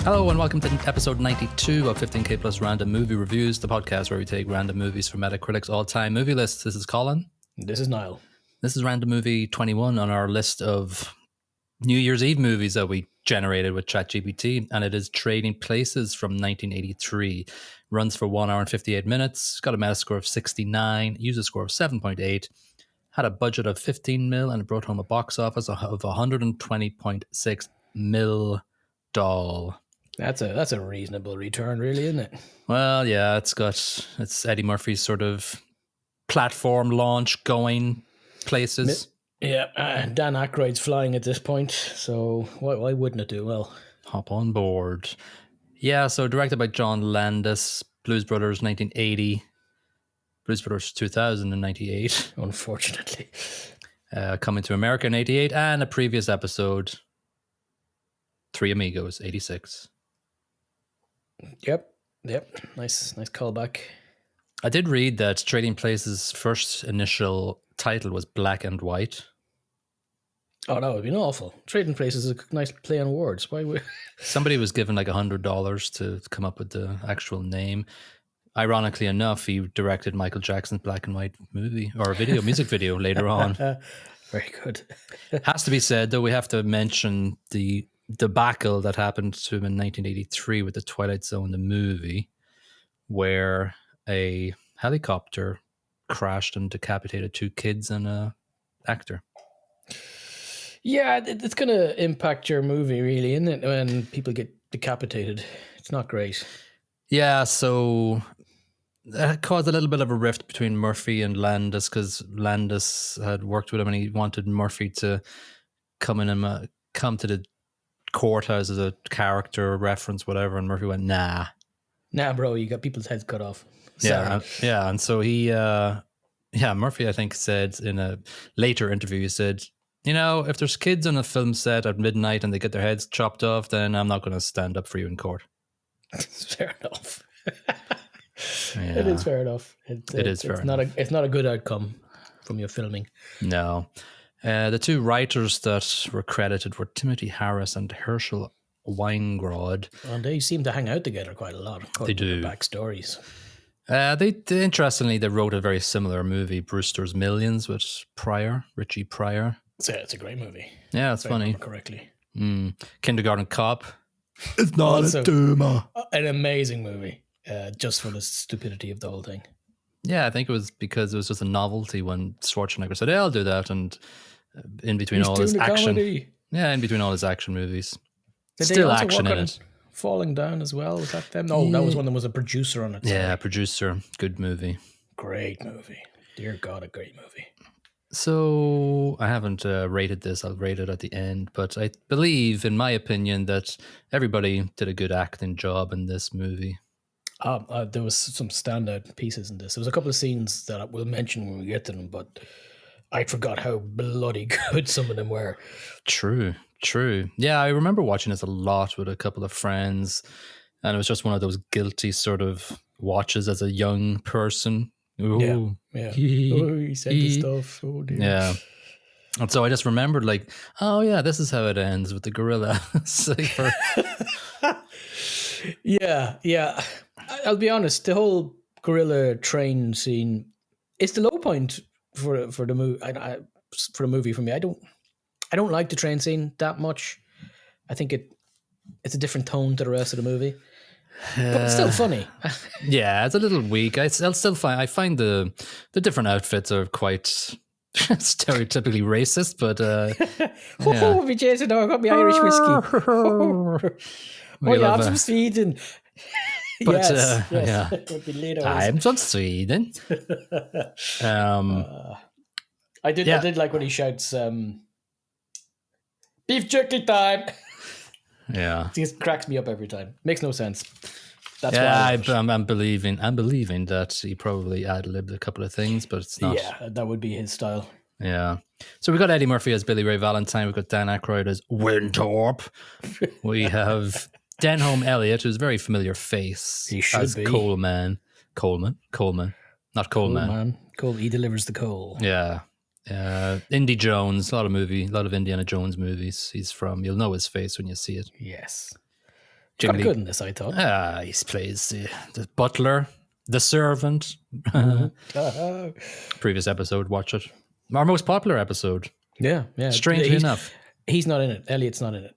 Hello and welcome to episode 92 of 15K Plus Random Movie Reviews, the podcast where we take random movies from Metacritic's all-time movie list. This is Colin. This is Niall. This is random movie 21 on our list of New Year's Eve movies that we generated with ChatGPT, and it is Trading Places from 1983. Runs for 1 hour and 58 minutes, got a Metascore of 69, user score of 7.8, had a budget of 15 mil, and it brought home a box office of 120.6 mil doll. That's a reasonable return, really, isn't it? Well, yeah, it's Eddie Murphy's sort of platform launch going places. Yeah, Dan Aykroyd's flying at this point, so why wouldn't it do well? Hop on board. Yeah, so directed by John Landis, Blues Brothers 1980, Blues Brothers 2098. Unfortunately. Coming to America in 88, and a previous episode, Three Amigos, 86. Yep. Nice callback. I did read that Trading Places' first initial title was Black and White. Oh, that would have been awful. Trading Places is a nice play on words. Why would... Somebody was given like $100 to come up with the actual name. Ironically enough, he directed Michael Jackson's Black and White movie or music video later on. Very good. Has to be said, though, we have to mention the debacle that happened to him in 1983 with the Twilight Zone, the movie, where a helicopter crashed and decapitated 2 kids and an actor. Yeah, it's going to impact your movie, really, isn't it? When people get decapitated. It's not great. Yeah, so that caused a little bit of a rift between Murphy and Landis, because Landis had worked with him and he wanted Murphy to come in and come to the courthouse as a character reference, whatever, and Murphy went, nah, bro, you got people's heads cut off. Yeah, and so he Murphy, I think, said in a later interview, he said, you know, if there's kids on a film set at midnight and they get their heads chopped off, then I'm not going to stand up for you in court. Fair enough. Yeah. It is fair enough. It's not a good outcome from your filming. No. The 2 writers that were credited were Timothy Harris and Herschel Weingrod. And they seem to hang out together quite a lot. They do. Backstories. Interestingly, they wrote a very similar movie, Brewster's Millions, with Richie Pryor. It's a great movie. Yeah, it's funny. Correctly. Kindergarten Cop. It's not Also, a tumor. An amazing movie, just for the stupidity of the whole thing. Yeah, I think it was because it was just a novelty when Schwarzenegger said, "Yeah, I'll do that," and in between all his action, in between all his action movies, still action in it. Falling Down as well, was that them? No, that was one that was a producer on it. Sorry. Yeah, producer. Good movie. Great movie. Dear God, a great movie. So I haven't rated this. I'll rate it at the end. But I believe, in my opinion, that everybody did a good acting job in this movie. There was some standout pieces in this. There was a couple of scenes that we'll mention when we get to them, but I forgot how bloody good some of them were. True. Yeah, I remember watching this a lot with a couple of friends, and it was just one of those guilty sort of watches as a young person. Ooh. Yeah. He said the stuff. Oh dear. Yeah. And so I just remembered, like, oh yeah, this is how it ends with the gorilla. Yeah. I'll be honest. The whole gorilla train scene is the low point for the movie. For the movie for me, I don't like the train scene that much. I think it's a different tone to the rest of the movie. But it's still funny. Yeah, it's a little weak. I'll still find. I find the different outfits are quite stereotypically racist, but oh, me Jason, I got me Irish whiskey. I'm from Sweden. But yes. Yeah, I'm from Sweden. I did like when he shouts, "Beef jerky time." Yeah, it just cracks me up every time. Makes no sense. That's why I'm believing that he probably ad-libbed a couple of things, but it's not. Yeah, that would be his style. Yeah. So we got Eddie Murphy as Billy Ray Valentine. We've got Dan Aykroyd as Winthrop. We have Denholm Elliott, who's a very familiar face. He should as be. Coleman, not Coleman. Coal. He delivers the coal. Yeah. Indy Jones, a lot of Indiana Jones movies. You'll know his face when you see it. Yes. Jamie Quite Lee. good in this, I thought. He plays the butler, the servant. Previous episode, watch it. Our most popular episode. Yeah. Strangely enough. He's not in it. Elliot's not in it.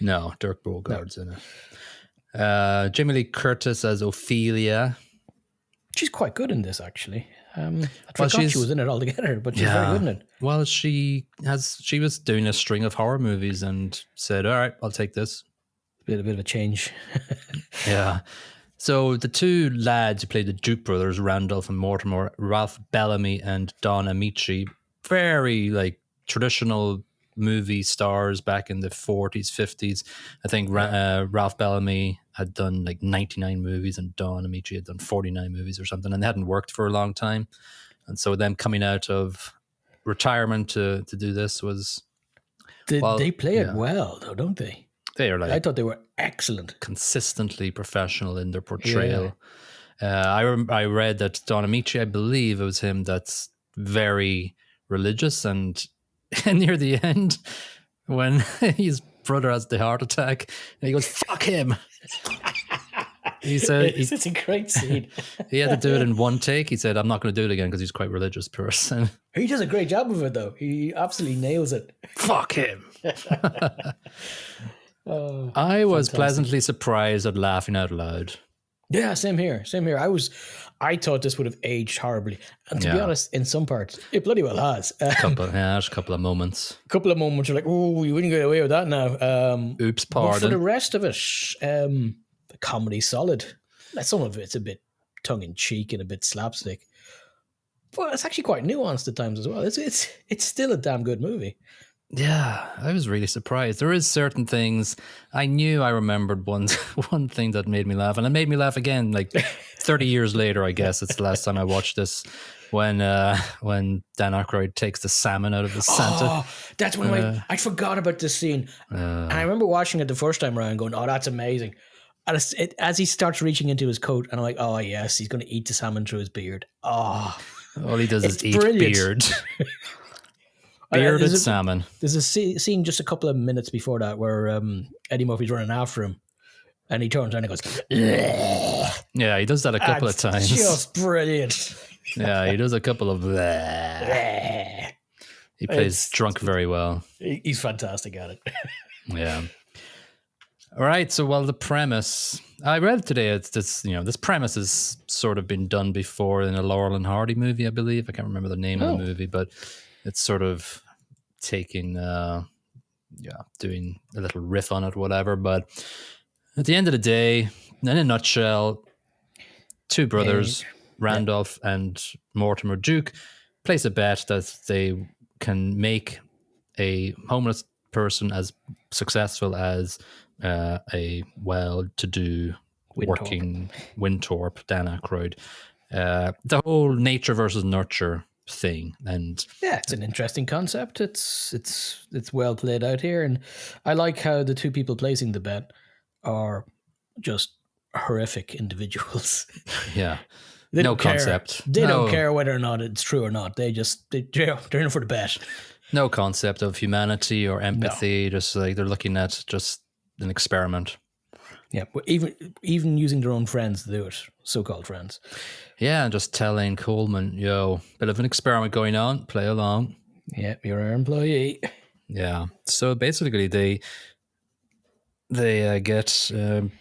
No, Dirk Bogart's in it. Jamie Lee Curtis as Ophelia. She's quite good in this, actually. I forgot she was in it altogether, but she's very good in it. Well, she was doing a string of horror movies and said, all right, I'll take this. A bit of a change. Yeah. So the two lads who played the Duke brothers, Randolph and Mortimer, Ralph Bellamy and Don Amici, very like traditional movie stars back in the 40s, 50s. I think Ralph Bellamy had done like 99 movies and Don Amici had done 49 movies or something, and they hadn't worked for a long time. And so them coming out of retirement to do this was... They play it well, though, don't they? They are like... I thought they were excellent. Consistently professional in their portrayal. Yeah. I read that Don Amici, I believe it was him, that's very religious, and near the end, when his brother has the heart attack, and he goes, fuck him. He said... It's a great scene. He had to do it in one take. He said, I'm not going to do it again because he's quite a religious person. He does a great job of it, though. He absolutely nails it. Fuck him. I was pleasantly surprised at laughing out loud. Yeah, same here. I thought this would have aged horribly. And to be honest, in some parts, it bloody well has. There's a couple of moments. A couple of moments you're like, oh, you wouldn't get away with that now. Oops, pardon. But for the rest of it, the comedy's solid. Some of it's a bit tongue-in-cheek and a bit slapstick. But it's actually quite nuanced at times as well. It's still a damn good movie. Yeah, I was really surprised. There is certain things I remembered one thing that made me laugh, and it made me laugh again like 30 years later, I guess. It's the last time I watched this, when Dan Aykroyd takes the salmon out of the Santa. Oh, that's when I forgot about this scene. And I remember watching it the first time around going, oh, that's amazing. And as he starts reaching into his coat, and I'm like, oh yes, he's going to eat the salmon through his beard. Oh, all he does is eat brilliant. Beard. Bearded salmon. There's a scene just a couple of minutes before that where Eddie Murphy's running after him, and he turns around and goes, bleh. Yeah, he does that a couple of times. Just brilliant. Yeah, he does a couple of bleh. He plays drunk very well. He's fantastic at it. Yeah. All right. So, the premise I read today, it's this. This premise has sort of been done before in a Laurel and Hardy movie, I believe. I can't remember the name of the movie, but it's sort of taking, doing a little riff on it, whatever. But at the end of the day, in a nutshell, two brothers, Randolph and Mortimer Duke, place a bet that they can make a homeless person as successful as a well-to-do working Winthorpe, Dan Aykroyd. The whole nature versus nurture thing, and it's an interesting concept. It's well played out here, and I like how the two people placing the bet are just horrific individuals. Yeah, they no don't care. Concept. They don't care whether or not it's true or not. They're in for the bet. No concept of humanity or empathy. No. Just like they're looking at just an experiment. Yeah, but even using their own friends to do it, so-called friends. Yeah, and just telling Coleman, bit of an experiment going on, play along. Yeah, you're our employee. Yeah, so basically they get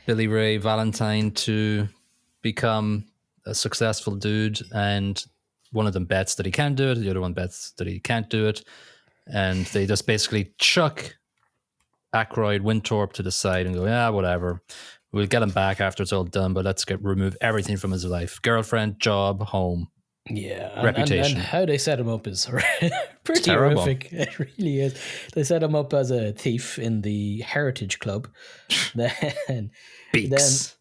Billy Ray Valentine to become a successful dude, and one of them bets that he can do it, the other one bets that he can't do it, and they just basically chuck Aykroyd, Winthorpe to the side and go, yeah, whatever. We'll get him back after it's all done, but let's remove everything from his life. Girlfriend, job, home. Yeah. Reputation. And how they set him up is pretty horrific. It really is. They set him up as a thief in the Heritage Club. Beaks.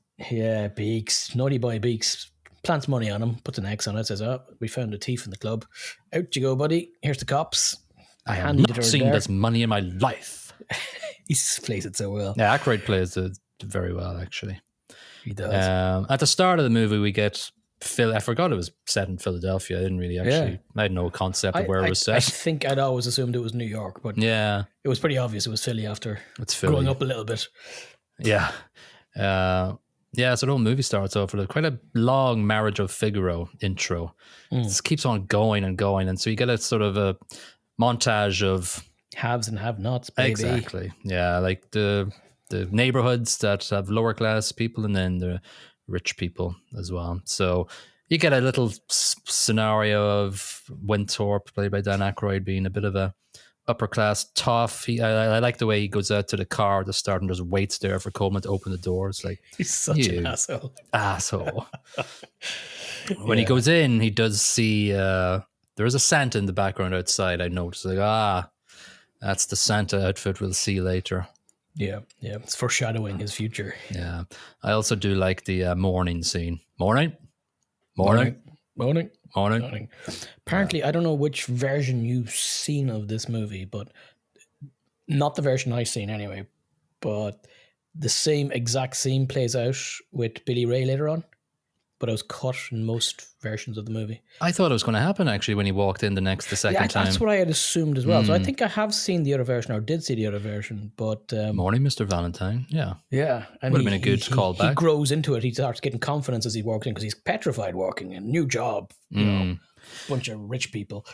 Beaks. Naughty boy Beaks plants money on him, puts an X on it, says, oh, we found a thief in the club. Out you go, buddy. Here's the cops. I have not seen this money in my life. He plays it so well. Yeah, Aykroyd plays it very well, actually. He does. At the start of the movie, we get Phil. I forgot it was set in Philadelphia. I didn't really actually. I had no concept of where it was set. I think I'd always assumed it was New York, but it was pretty obvious it was Philly after growing up a little bit. Yeah. Yeah, so the whole movie starts off with quite a long Marriage of Figaro intro. It just keeps on going and going. And so you get a sort of a montage of Haves and have-nots, baby. exactly. Yeah, like the neighborhoods that have lower class people and then the rich people as well. So you get a little scenario of Winthorpe, played by Dan Aykroyd, being a bit of a upper class tough. I like the way he goes out to the car at the start and just waits there for Coleman to open the door. It's like, He's such an asshole. When he goes in, he does see there is a Santa in the background outside. I noticed, like, that's the Santa outfit we'll see later. Yeah, it's foreshadowing his future. Yeah, I also do like the morning scene. Morning. Apparently, I don't know which version you've seen of this movie, but not the version I've seen anyway. But the same exact scene plays out with Billy Ray later on, but it was cut in most versions of the movie. I thought it was going to happen actually when he walked in the second time. That's what I had assumed as well. So I think I have seen the other version, or did see the other version. But Morning, Mr. Valentine. Yeah, and would have been a good callback. He grows into it. He starts getting confidence as he walks in because he's petrified walking in. New job, you know, bunch of rich people.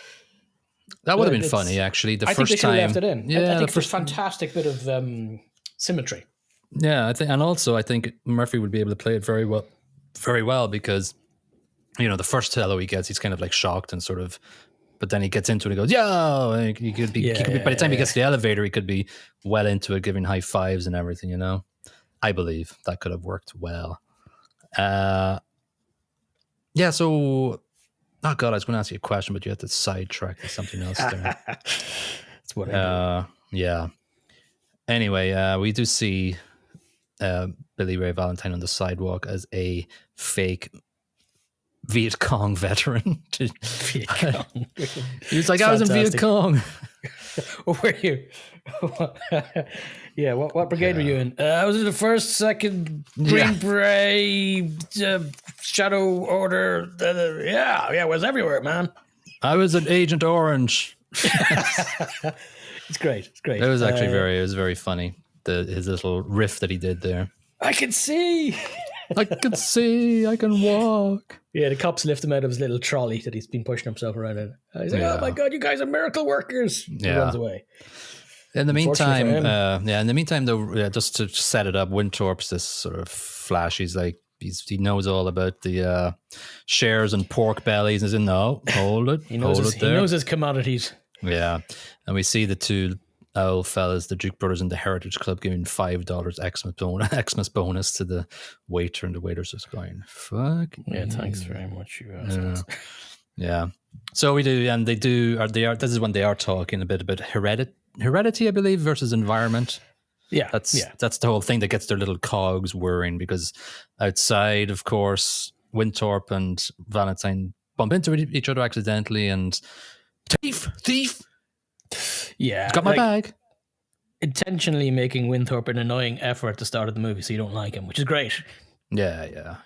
That would have been funny, actually. I think they should have left it in. Yeah, I think there's fantastic bit of symmetry. Yeah, I think Murphy would be able to play it very well because, you know, the first hello he gets, he's kind of like shocked and sort of, but then he gets into it and he goes, yeah, he could be, by the time he gets to the elevator, he could be well into it, giving high fives and everything, you know. I believe that could have worked well. So, oh God, I was going to ask you a question, but you had to sidetrack to something else there. That's what I do. Yeah. Anyway, we do see Billy Ray Valentine on the sidewalk as a fake Viet Cong veteran. Viet Cong. He was like, I was in Viet Cong. Were you? Yeah, what brigade were you in? I was in the 1st, 2nd Green Beret, Shadow Order. I was everywhere, man. I was an Agent Orange. It's great. It was actually very funny. His little riff that he did there. I can see. I can see. I can walk. Yeah, the cops lift him out of his little trolley that he's been pushing himself around in. He's like, oh my God, you guys are miracle workers. He runs away. In the meantime, though, just to set it up, Winthorpe's this sort of flash. He's like, he knows all about the shares and pork bellies. And he's in, no, hold it. He knows his commodities. Yeah. And we see the two owl fellas, the Duke brothers in the Heritage Club, giving $5 Xmas bonus to the waiter, and the waiter's just going, fuck. Yeah, thanks very much, you assholes. Yeah. So we do, and this is when they are talking a bit about heredity, I believe, versus environment. Yeah. That's the whole thing that gets their little cogs whirring, because outside, of course, Winthorpe and Valentine bump into each other accidentally, and thief. Yeah. Got my bag. Intentionally making Winthorpe an annoying effort at the start of the movie so you don't like him, which is great. Yeah.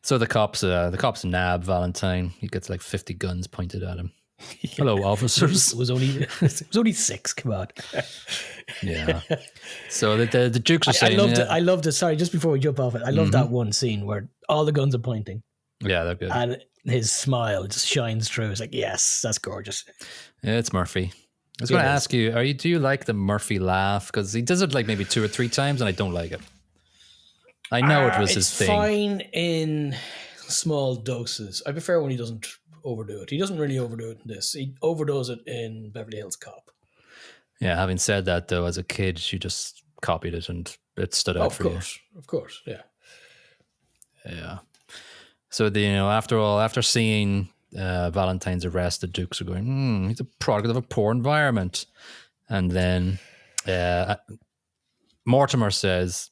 So the cops nab Valentine. He gets like 50 guns pointed at him. Yeah. Hello, officers. It was only 6. Come on. Yeah. So the Dukes are saying, I loved it. Sorry, just before we jump off it, I love that one scene where all the guns are pointing. Yeah, they're good. And his smile just shines through. It's like, yes, that's gorgeous. Yeah, it's Murphy. I was going to ask you, do you like the Murphy laugh? Because he does it like maybe 2 or 3 times, and I don't like it. I know it was his thing. It's fine in small doses. I prefer when he doesn't overdo it. He doesn't really overdo it in this. He overdoes it in Beverly Hills Cop. Yeah, having said that, though, as a kid, you just copied it and it stood out for you. Of course, yeah. Yeah. So, after seeing Valentine's arrest, the Dukes are going, he's a product of a poor environment. And then Mortimer says,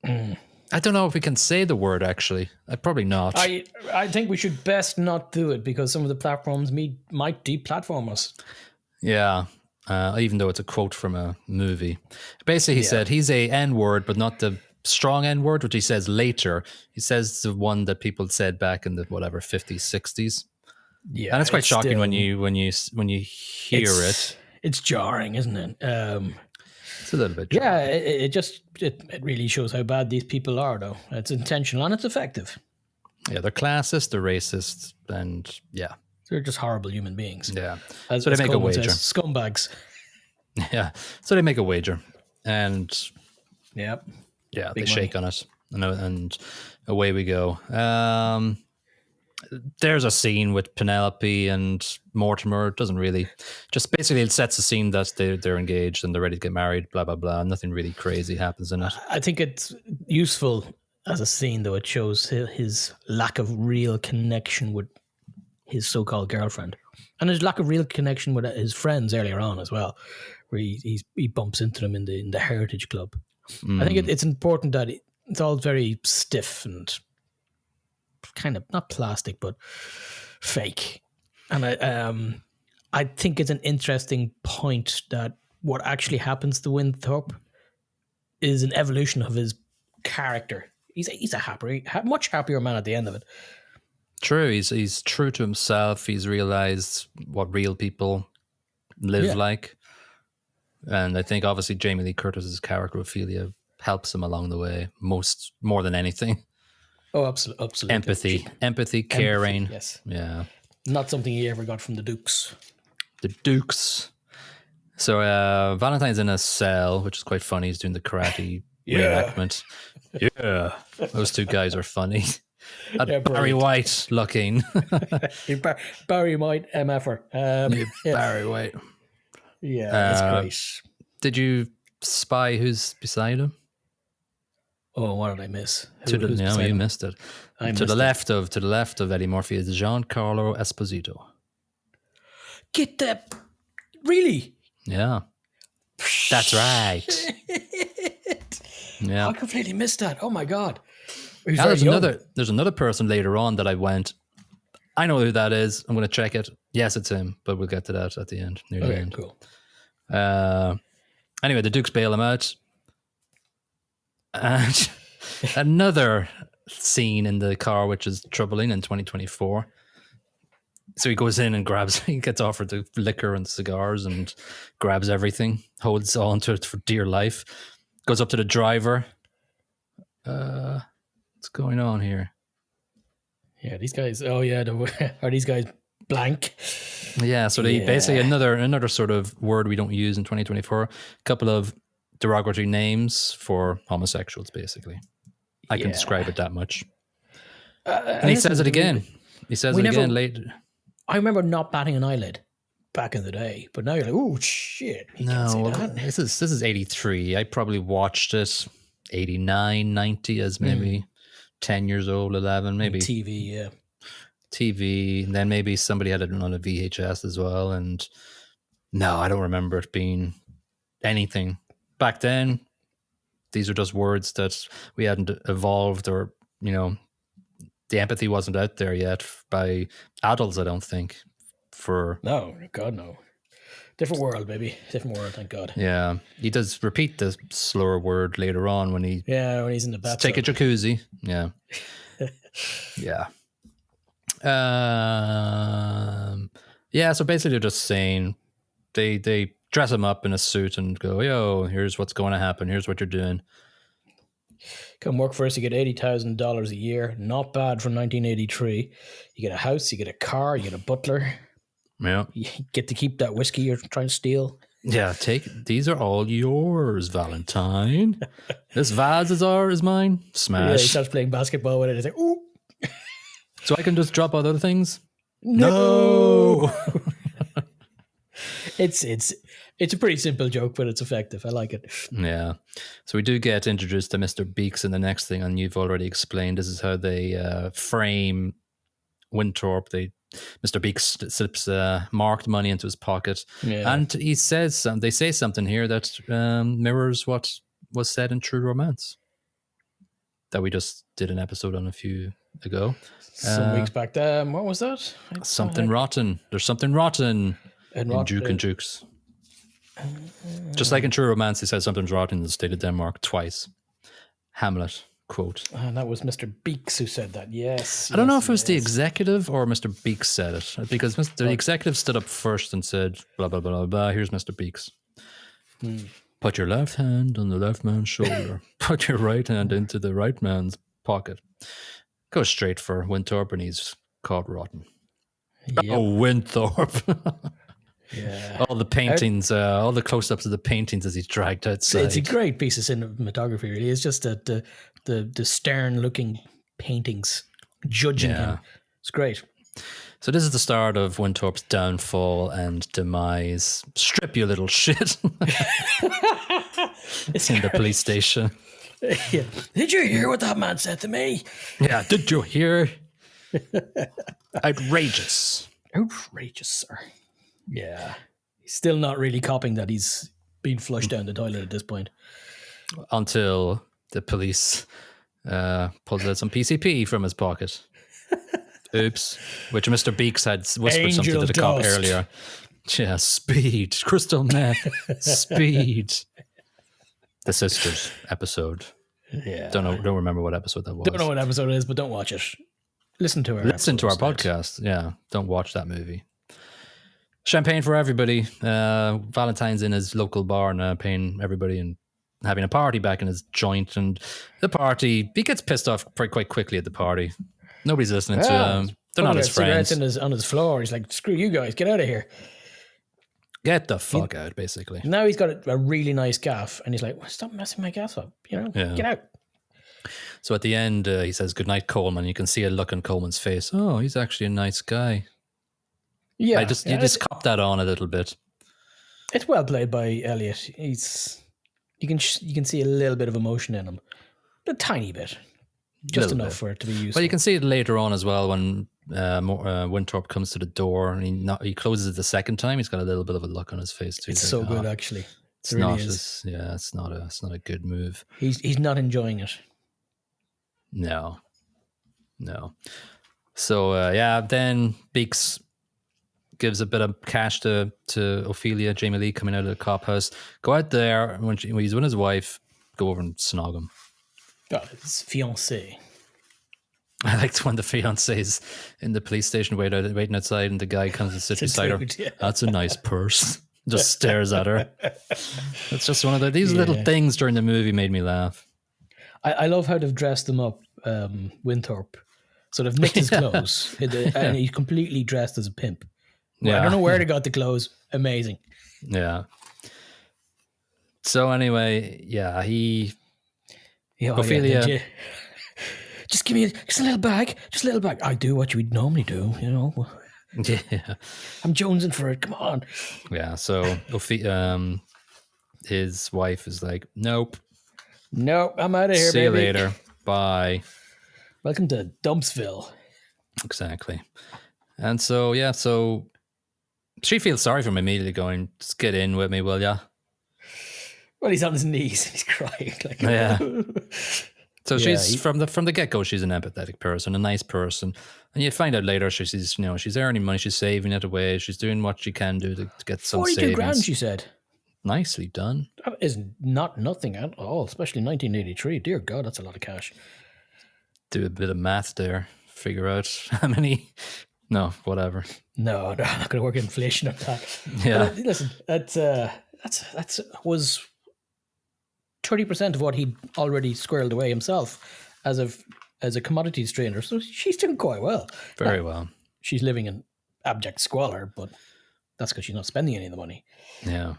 I don't know if we can say the word, actually. Probably not. I think we should best not do it because some of the platforms might deplatform us. Yeah, even though it's a quote from a movie. Basically, he said he's a N-word, but not the strong N-word, which he says later. He says the one that people said back in the, 50s, 60s. Yeah, and it's quite shocking when you hear it. It's jarring, isn't it? It's a little bit. Yeah, it really shows how bad these people are, though. It's intentional and it's effective. Yeah, they're classist, they're racist, and yeah, they're just horrible human beings. Yeah, as, so they make a wager. Scumbags. Yeah, so they make a wager, and yeah, they shake on it, and away we go. There's a scene with Penelope and Mortimer. It doesn't really, just basically it sets the scene that they're engaged and they're ready to get married, blah, blah, blah. Nothing really crazy happens in it. I think it's useful as a scene, though. It shows his lack of real connection with his so-called girlfriend, and his lack of real connection with his friends earlier on as well, where he bumps into them in the Heritage Club. I think it's important that it's all very stiff and kind of not plastic but fake, and I think it's an interesting point that what actually happens to Winthrop is an evolution of his character. He's a much happier man at the end of it. True, he's true to himself. He's realized what real people live like, and I think obviously Jamie Lee Curtis's character Ophelia helps him along the way more than anything. Oh, absolutely. Empathy, caring. Yes. Yeah. Not something he ever got from the Dukes. The Dukes. So Valentine's in a cell, which is quite funny. He's doing the karate reenactment. Yeah. Those two guys are funny. Barry White looking. Barry White, MFer. Barry White. Yeah, that's great. Did you spy who's beside him? Oh, what did I miss? You missed it. To the left of Eddie Murphy is Giancarlo Esposito. Get that? Really? Yeah, that's right. Yeah, I completely missed that. Oh my god. Now there's another person later on that I went, I know who that is. I'm going to check it. Yes, it's him, but we'll get to that at the end. Near the end. Cool. Anyway, the Dukes bail him out. And another scene in the car, which is troubling in 2024. So he goes in and he gets offered the liquor and cigars and grabs everything, holds on to it for dear life, goes up to the driver. What's going on here? Yeah, these guys, are these guys blank? Yeah, so they basically another sort of word we don't use in 2024, a couple of derogatory names for homosexuals, basically. I can describe it that much. And he says it again. He says it again later. I remember not batting an eyelid back in the day, but now you're like, oh shit. This is 83. I probably watched it 89, 90 as maybe 10 years old, 11, maybe. TV, and then maybe somebody had it on a VHS as well. And no, I don't remember it being anything. Back then, these are just words that we hadn't evolved, or, the empathy wasn't out there yet by adults, I don't think. No, God, no. Different world, baby. Different world, thank God. Yeah. He does repeat the slur word later on when he's in the bathtub. Take a jacuzzi. Yeah. Yeah. So basically they're just saying they dress him up in a suit and go, yo, here's what's going to happen. Here's what you're doing. Come work for us. You get $80,000 a year. Not bad for 1983. You get a house, you get a car, you get a butler. Yeah. You get to keep that whiskey you're trying to steal. Yeah, these are all yours, Valentine. This vase is mine. Smash. Yeah, he starts playing basketball with it. It's like, ooh. So I can just drop out other things? No. It's a pretty simple joke, but it's effective. I like it. Yeah. So we do get introduced to Mr. Beeks in the next thing, and you've already explained this is how they frame Winthrop. Mr. Beeks slips marked money into his pocket, and he says they say something here that mirrors what was said in True Romance that we just did an episode on a few ago. Some weeks back. What was that? Something rotten. There's something rotten in Duke and Jukes. Just like in True Romance, he says something's rotten in the state of Denmark twice. Hamlet quote. And that was Mr. Beeks who said that. Yes. I don't know if it was the executive or Mr. Beeks said it, because the executive stood up first and said, blah, blah, blah, blah, blah. Here's Mr. Beeks. Put your left hand on the left man's shoulder. Put your right hand into the right man's pocket. Go straight for Winthorpe, and he's caught rotten. Yep. Oh, Winthorpe. Yeah. All the paintings, all the close-ups of the paintings as he's dragged outside. It's a great piece of cinematography, really. It's just that the stern-looking paintings judging him. It's great. So this is the start of Winthorpe's downfall and demise. Strip, you little shit. In the police station. Yeah. Did you hear what that man said to me? Yeah, did you hear? Outrageous. Outrageous, sir. Yeah. He's still not really copying that he's been flushed down the toilet at this point. Until the police pulls out some PCP from his pocket. Oops. Which Mr. Beeks had whispered something to the cop earlier. Yeah, speed. Crystal meth. Speed. The Sisters episode. Yeah. Don't remember what episode that was. Don't know what episode it is, but don't watch it. Listen to our podcast. Yeah. Don't watch that movie. Champagne for everybody. Valentine's in his local bar and paying everybody and having a party back in his joint. And the party, he gets pissed off quite quickly at the party. Nobody's listening to him. They're not his friends. On his floor. He's like, screw you guys, get out of here. Get the fuck out, basically. Now he's got a really nice gaff, and he's like, well, stop messing my gaff up. Get out. So at the end, he says, good night, Coleman. You can see a look on Coleman's face. Oh, he's actually a nice guy. Yeah. You just cop that on a little bit. It's well played by Elliot. You can see a little bit of emotion in him. A tiny bit. Just enough for it to be useful. Well, you can see it later on as well when Winthorpe comes to the door and he closes it the second time. He's got a little bit of a look on his face too. It's so good, actually. It's really is. Yeah, it's not a good move. He's not enjoying it. No. So then Beeks gives a bit of cash to Ophelia, Jamie Lee coming out of the cop house. Go out there when he's with his wife. Go over and snog him. Oh, his fiancée. I liked when the fiance's in the police station waiting outside, and the guy comes and sits beside her. Yeah. That's a nice purse. Just stares at her. It's just one of these little things during the movie made me laugh. I love how they've dressed him up, Winthorpe. So they've nicked his clothes, and he's completely dressed as a pimp. Yeah. I don't know where they got the clothes. Amazing. Yeah. So anyway, Ophelia. Yeah, just give me just a little bag. Just a little bag. I do what you would normally do, Yeah. I'm jonesing for it. Come on. Yeah, so his wife is like, nope, I'm out of here, See you later. Bye. Welcome to Dumpsville. Exactly. And so she feels sorry for him immediately, going, just get in with me, will ya? Well, he's on his knees and he's crying. Yeah. So she's from the get-go, she's an empathetic person, a nice person. And you find out later she's earning money, she's saving it away, she's doing what she can do to get some 42 savings. grand, she said. Nicely done. That is not nothing at all, especially in 1983. Dear God, that's a lot of cash. Do a bit of math there. Figure out how many... No, whatever. No, I'm not going to work inflation on that. Yeah. Listen, that was 30% of what he'd already squirreled away himself as a commodities trader. So she's doing quite well. Very well. She's living in abject squalor, but that's because she's not spending any of the money. Yeah.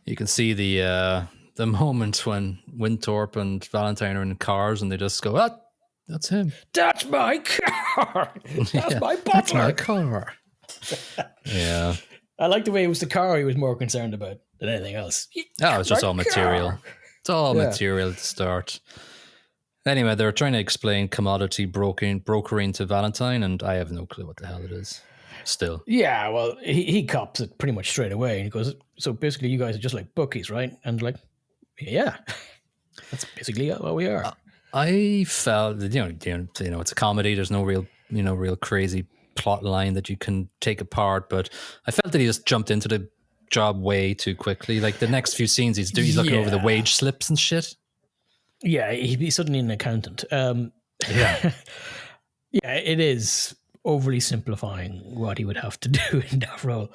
You can see the moment when Winthorpe and Valentine are in cars and they just go, oh, that's him. That's my car. That's my butler. That's my car. Yeah. I like the way it was the car he was more concerned about than anything else. Oh, it's just all material. It's all material to start. Anyway, they're trying to explain commodity brokering to Valentine, and I have no clue what the hell it is. Still. Yeah, well, he cops it pretty much straight away. And he goes, so basically you guys are just like bookies, right? And like, yeah, that's basically what we are. I felt that, it's a comedy. There's no real crazy plot line that you can take apart, but I felt that he just jumped into the job way too quickly. Like the next few scenes he's looking over the wage slips and shit. Yeah, he's suddenly an accountant. Yeah. Yeah, it is overly simplifying what he would have to do in that role.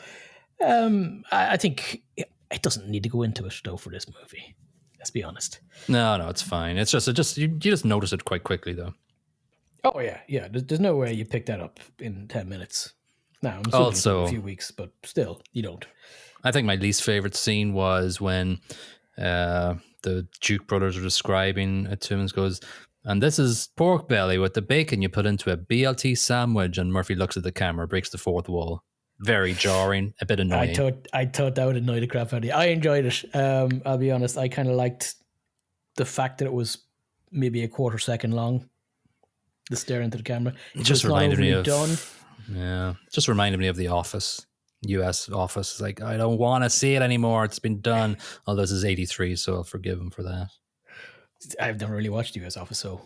I think It doesn't need to go into it though for this movie. Let's be honest. No, it's fine. It's just you just notice it quite quickly though. Oh yeah. There's no way you pick that up in 10 minutes. Now I'm assuming it's Also, a few weeks, but still, you don't. I think my least favorite scene was when the Duke brothers are describing it to him and goes, and this is pork belly with the bacon you put into a BLT sandwich. And Murphy looks at the camera, breaks the fourth wall. Very jarring, a bit annoying. I thought that would annoy the crap out of you. I enjoyed it. I'll be honest. I kind of liked the fact that it was maybe a quarter second long. The stare into the camera. It just reminded me of done. Yeah, just reminded me of The Office, US Office. It's like, I don't want to see it anymore. It's been done. Oh, this is 83, so I'll forgive him for that. I've never really watched US Office, so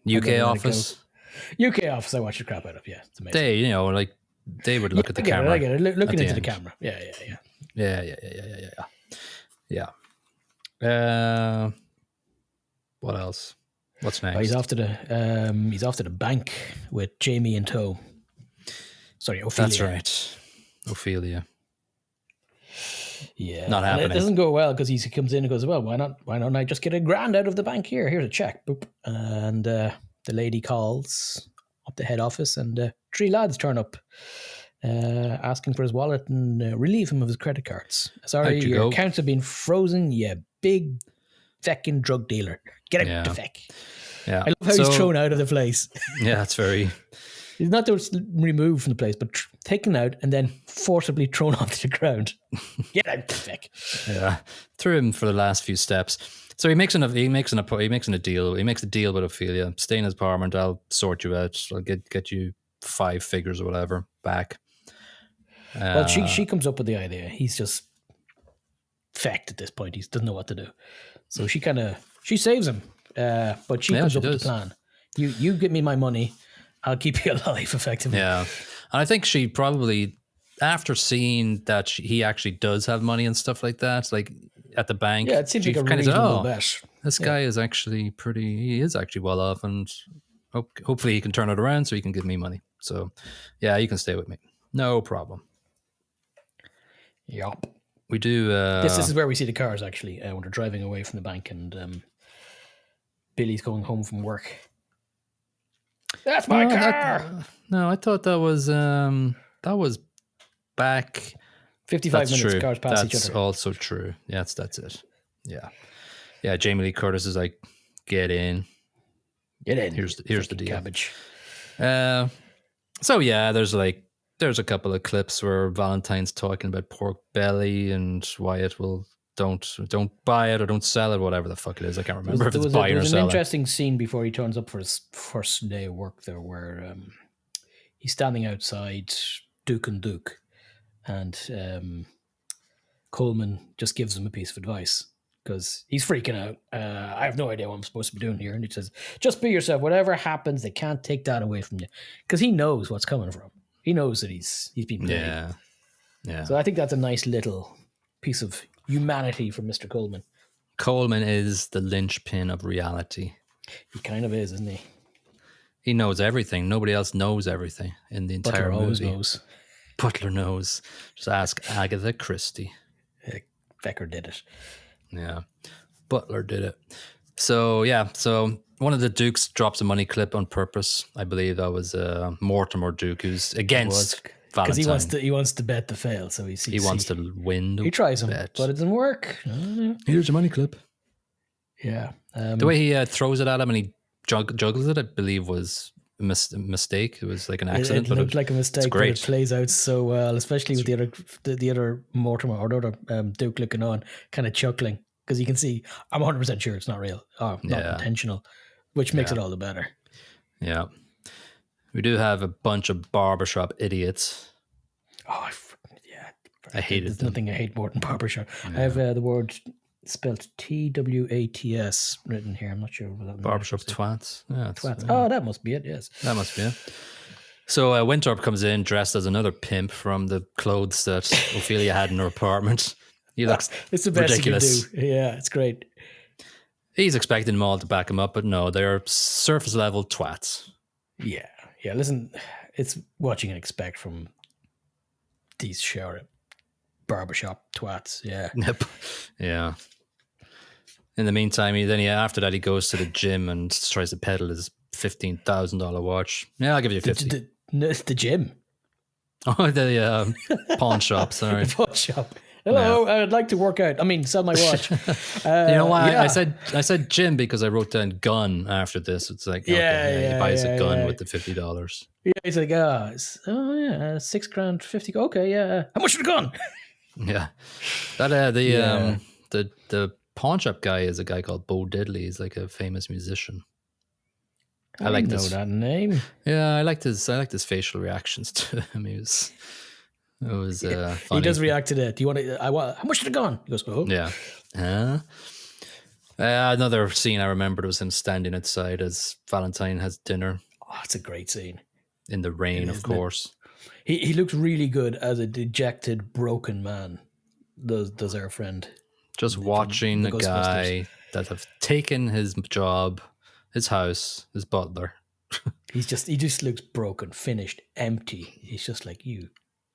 UK Office. UK Office, I watch the crap out of. Yeah, it's amazing. They would look at the camera. I get it. Looking into the camera. Yeah. What else? What's next? He's off to the bank with Jamie in tow. Sorry, Ophelia. That's right, Ophelia. Yeah, not happening. And it doesn't go well because he comes in and goes, well, why don't I just get $1,000 out of the bank here? Here's a check. Boop. And the lady calls up the head office, and 3 lads turn up asking for his wallet and relieve him of his credit cards. Sorry, your accounts have been frozen, you big feckin' drug dealer. Get out the feck. Yeah. I love how he's thrown out of the place. Yeah, it's very... He's not just removed from the place, but taken out and then forcibly thrown onto the ground. Get out the feck. Yeah, threw him for the last few steps. So he makes a deal. He makes a deal with Ophelia. Stay in his apartment. I'll sort you out. I'll get you 5 figures or whatever back. Well, she comes up with the idea. He's just fecked at this point. He doesn't know what to do. So she saves him. But she comes up with the plan. You give me my money. I'll keep you alive, effectively. Yeah. And I think she probably, after seeing that he actually does have money and stuff like that, like at the bank. Yeah, it seems like a reasonable bet. This guy is actually he is actually well off, and hopefully he can turn it around so he can give me money. So, yeah, you can stay with me. No problem. Yup. We do... This is where we see the cars, actually, when they're driving away from the bank, and Billy's going home from work. That's my car. I thought that was back 55 minutes. True. Cars pass That's each other. Also true. Yes, that's it. Yeah. Jamie Lee Curtis is like, get in. Here's the deal. Cabbage. So yeah, there's a couple of clips where Valentine's talking about pork belly and Wyatt will don't buy it or don't sell it, whatever the fuck it is. I can't remember if it's buying or selling. There's an interesting scene before he turns up for his first day of work there, where he's standing outside Duke and Duke, and Coleman just gives him a piece of advice because he's freaking out. I have no idea what I'm supposed to be doing here, and he says, "Just be yourself. Whatever happens, they can't take that away from you," because he knows what's coming from him. He knows that he's been played. Yeah. So I think that's a nice little piece of humanity from Mr. Coleman. Coleman is the linchpin of reality. He kind of is, isn't he? He knows everything. Nobody else knows everything in the entire Butler movie. always knows. Butler knows. Just ask Agatha Christie. Becker did it. Yeah. Butler did it. So, one of the Dukes drops a money clip on purpose. I believe that was Mortimer Duke, who's against Valentine. Because he wants to bet to fail, so he wants to win. He tries him, but it doesn't work. Here's your money clip. Yeah. The way he throws it at him and he juggles it, I believe, was a mistake. It was like an accident. It looked like a mistake, but it plays out so well, especially with the other Mortimer or the other Duke looking on, kind of chuckling, because you can see, I'm 100% sure it's not real, not intentional, which makes it all the better. Yeah. We do have a bunch of barbershop idiots. Oh, I hated There's them. nothing I hate more than barbershop. Yeah. I have the word spelled TWATS written here. I'm not sure what that means. Barbershop twats. Yeah, twats. Oh, that must be it, yes. That must be it. So Winthorpe comes in dressed as another pimp from the clothes that Ophelia had in her apartment. He looks it's the best ridiculous. You can do. Yeah, it's great. He's expecting them all to back him up, but no, they're surface level twats. Yeah. Listen, it's what you can expect from these shower barbershop twats. Yeah. Yep. Yeah. In the meantime, after that he goes to the gym and tries to peddle his $15,000 watch. Yeah, I'll give you 50. The gym. Oh, the pawn shop. Sorry, the pawn shop. Hello, yeah. I'd like to work out. I mean, sell my watch. You know why? Yeah. I said gym because I wrote down gun after this. It's like, he buys a gun with the $50. Yeah, he's like, $6,000, $50. Okay, yeah. How much for the gun? Yeah, that the pawn shop guy is a guy called Bo Diddley. He's like a famous musician. I like know that name. Yeah, I liked his facial reactions to him. It was funny. He does react to that. Do you want to? How much for the gun? He goes, oh. Yeah. Another scene I remembered was him standing outside as Valentine has dinner. Oh, it's a great scene. In the rain, of course. He looks really good as a dejected, broken man. Does our friend. Just watching a guy that have taken his job, his house, his butler. He just looks broken, finished, empty. He's just like, you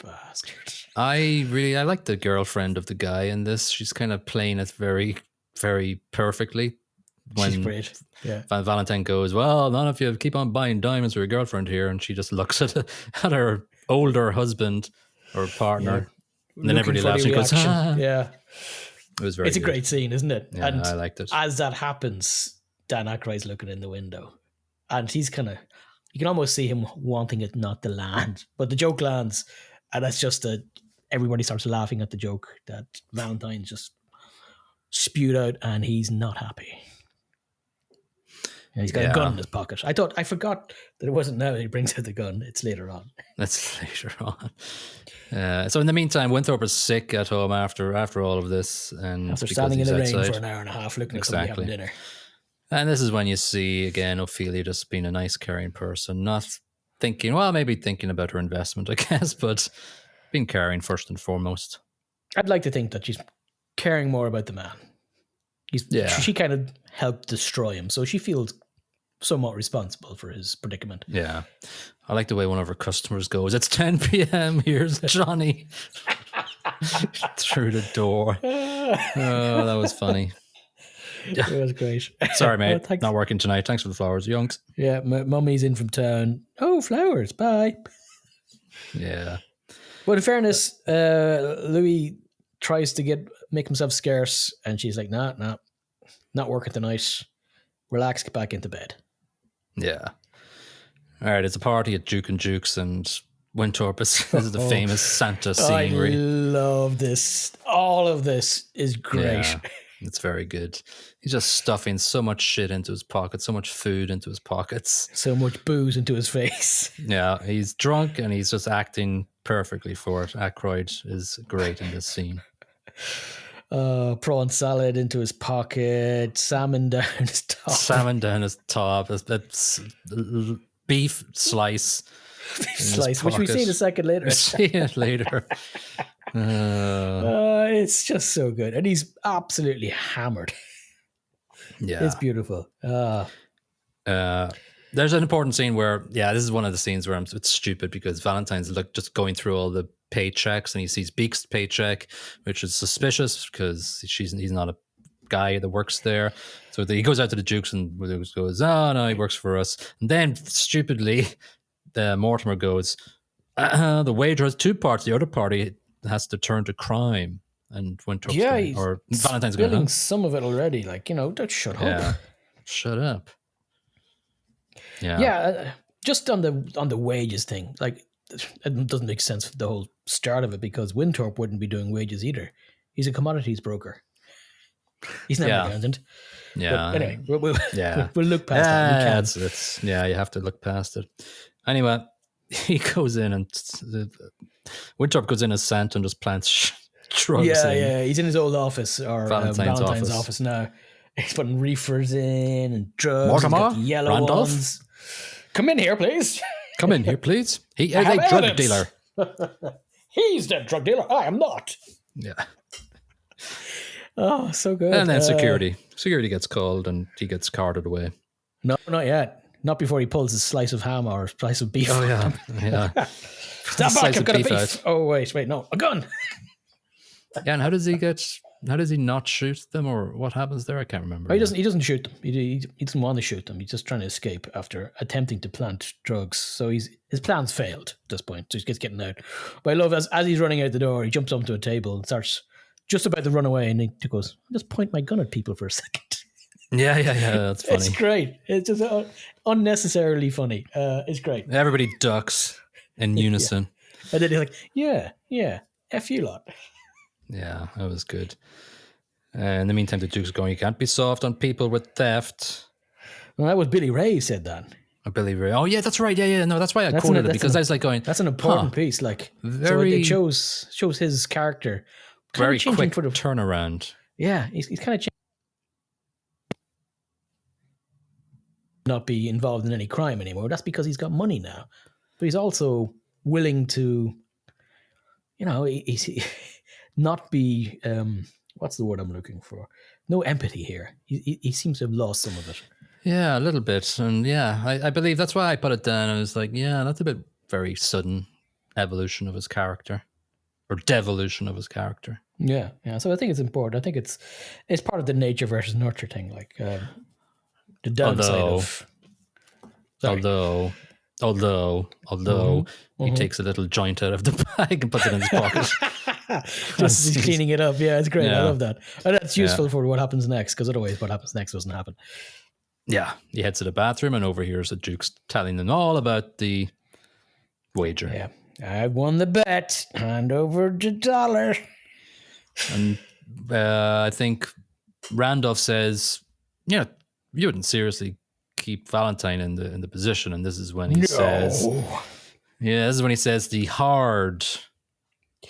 bastard. I like the girlfriend of the guy in this. She's kind of playing it very, very perfectly. She's great. Yeah. Valentine goes, well, none of you keep on buying diamonds for your girlfriend here, and she just looks at her older husband or partner, and then everybody laughs and goes, yeah. It was very. It's a great scene, isn't it? Yeah, and I liked it. As that happens, Dan Aykroyd's looking in the window, and he's kind of, you can almost see him wanting it not to land, but the joke lands, and that's just everybody starts laughing at the joke that Valentine just spewed out, and he's not happy. And he's got a gun in his pocket. I forgot that it wasn't now that he brings out the gun. It's later on. That's later on. So in the meantime, Winthorpe is sick at home after all of this, and after standing in the rain for an hour and a half looking at somebody having dinner. And this is when you see again Ophelia just being a nice, caring person, not thinking, well, maybe thinking about her investment, I guess, but being caring first and foremost. I'd like to think that she's caring more about the man. She kind of helped destroy him, so she feels somewhat responsible for his predicament. Yeah. I like the way one of her customers goes, it's 10 p.m. Here's Johnny. Through the door. Oh, that was funny. It was great. Sorry, mate. Not working tonight. Thanks for the flowers, Youngs. Yeah, mummy's in from town. Oh, flowers. Bye. Yeah. But in fairness, Louis tries to make himself scarce, and she's like, nah, not working tonight. Relax, get back into bed. Yeah. All right, it's a party at Duke and Duke's, and Winthorpe this is the famous Santa scene. I love this. All of this is great. Yeah, it's very good. He's just stuffing so much shit into his pockets, so much food into his pockets. So much booze into his face. Yeah, he's drunk and he's just acting perfectly for it. Aykroyd is great in this scene. Prawn salad into his pocket, salmon down his top. Salmon down his top. It's beef slice. Which we see in a second later. See it later. It's just so good. And he's absolutely hammered. Yeah. It's beautiful. There's an important scene where, this is one of the scenes where it's stupid because Valentine's just going through all the paychecks and he sees Beek's paycheck, which is suspicious because he's not a guy that works there. So he goes out to the Dukes and goes, oh no, he works for us. And then stupidly, Mortimer goes, the wager has two parts. The other party has to turn to crime. And Valentine's spilling some of it already. Like, don't shut up. Yeah, shut up. Yeah. Just on the wages thing, like it doesn't make sense for the whole start of it because Winthorpe wouldn't be doing wages either. He's a commodities broker. He's not an accountant. Yeah. But anyway, we'll look past that. You have to look past it. Anyway, he goes in and Winthorpe goes in as Santa and just plants drugs. Yeah. He's in his old office or Valentine's office now. He's putting reefers in and drugs. Mortimer, the yellow Randolph. ones. Come in here, please. Come in here, please. He is a drug dealer. He's the drug dealer. I am not. Yeah. Oh, so good. And then security. Security gets called and he gets carted away. No, not yet. Not before he pulls a slice of ham or a slice of beef. Oh, yeah. Stop back, I've got a beef. Oh, wait, no. A gun. Yeah, and how does he not shoot them, or what happens there? I can't remember. He doesn't shoot them. He doesn't want to shoot them. He's just trying to escape after attempting to plant drugs. So his plans failed at this point. So he's getting out. But I love as he's running out the door, he jumps onto a table and starts just about to run away, and he goes, "I'll just point my gun at people for a second." Yeah, that's funny. It's great. It's just unnecessarily funny. It's great. Everybody ducks in unison. Yeah. And then he's like, yeah, F you lot. Yeah, that was good. In the meantime, the Duke's going, you can't be soft on people with theft. Well, that was Billy Ray said that. Billy Ray. Oh, yeah, that's right. Yeah. No, that's why I quoted it, because I was like going... That's an important piece. Like, very... So it shows his character. Very quick turnaround. Yeah, he's kind of changing. Not be involved in any crime anymore. That's because he's got money now. But he's also willing to, he's not be, what's the word I'm looking for? No empathy here. He seems to have lost some of it. Yeah, a little bit. And yeah, I believe that's why I put it down. I was like, yeah, that's a bit very sudden evolution of his character, or devolution of his character. Yeah. So I think it's important. I think it's part of the nature versus nurture thing. Like the downside of... Although he takes a little joint out of the bag and puts it in his pocket. Just he's cleaning it up. Yeah, it's great. Yeah. I love that. And that's useful for what happens next, because otherwise what happens next doesn't happen. Yeah, he heads to the bathroom and overhears the Duke's telling them all about the wager. Yeah, I won the bet. Hand over the $1. And I think Randolph says, you wouldn't seriously keep Valentine in the position, and this is when he says, this is when he says the hard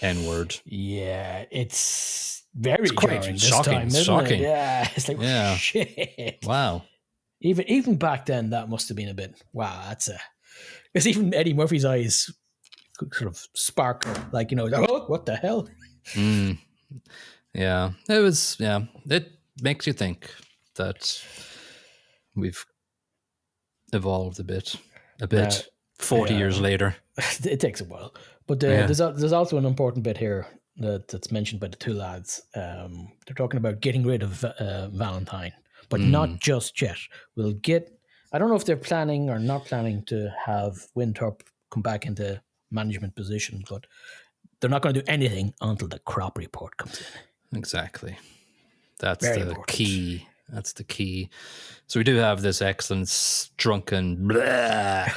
N-word. Yeah, it's very quite shocking. Shocking. Yeah, it's like, shit. Wow. Even back then, that must have been a bit, wow, because even Eddie Murphy's eyes sort of sparkle, like, oh, what the hell? Yeah, it was, it makes you think that we've evolved a bit 40 years later. It takes a while, but there's also an important bit here that's mentioned by the two lads. They're talking about getting rid of Valentine, but not just yet. I don't know if they're planning or not planning to have Winthrop come back into management position, but they're not going to do anything until the crop report comes in. Exactly. That's very important. Key. That's the key. So we do have this excellent drunken blah.